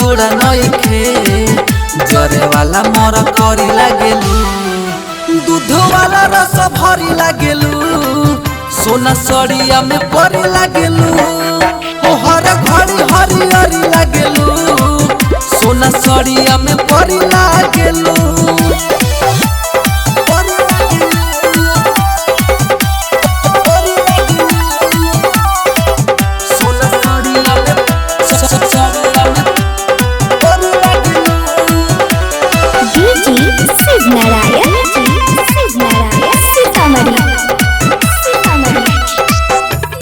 जोड़ा नइखे जरे वाला मोर करी लागेलू दूध वाला रस भरी लागेलू सोना सड़िया में परी लागेलू हर घड़ी हरियरी लागेलू सोना सड़िया में परी लागेलू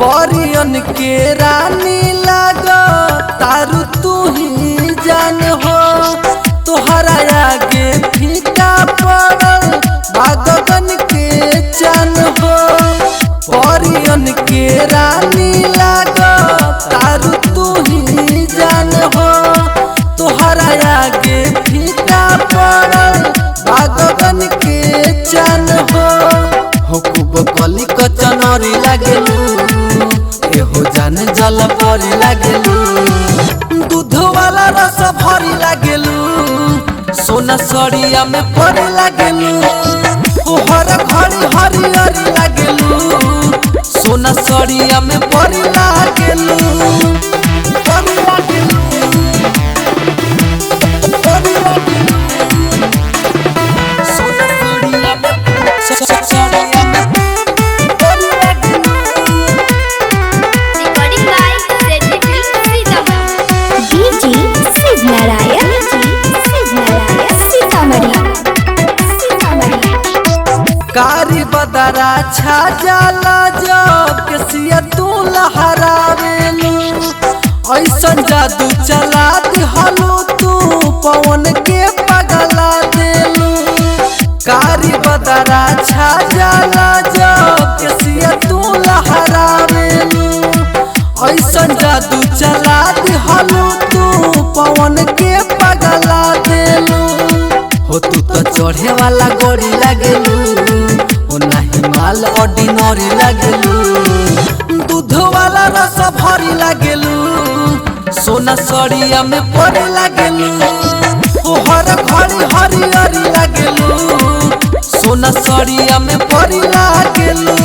परियन के रानी लागो तारू तू ही जान हो तोहरा आगे फीका पड़ल भगवान के चान हो परियन के रानी लागो तारू तू ही जान हो तोहरा आगे फीका पड़ल भगवान के चान हो खूब कली कचनरी लागेलू हो जाने जल परी लागेलू दूध वाला रस भरी लागेलू सोना सड़िया में परी लागेलू हर घड़ी हरियरी लागेलू सोना सड़िया में परी लागेलू परी लागेलू परी लागेलू सोना सड़िया में कारी बदरा छा जाला जब केसिया तू लहरावेलू ऐसन जादू चला दिहलू तू पवन के पगला देलू कारी बदरा छा जाला जब केसिया तू लहरावेलू ऐसन जादू चला दिहलू तू पवन के पगला देलू हो तू तो चढ़े वाला गोरी लागेलू हो नाही माल ऑर्डिनरी लागेलू दूध वाला रस भरी लागेलू सोना सड़िया में परी लागेलू हर घड़ी हरियरी लागेलू सोना सड़िया में परी लागेलू।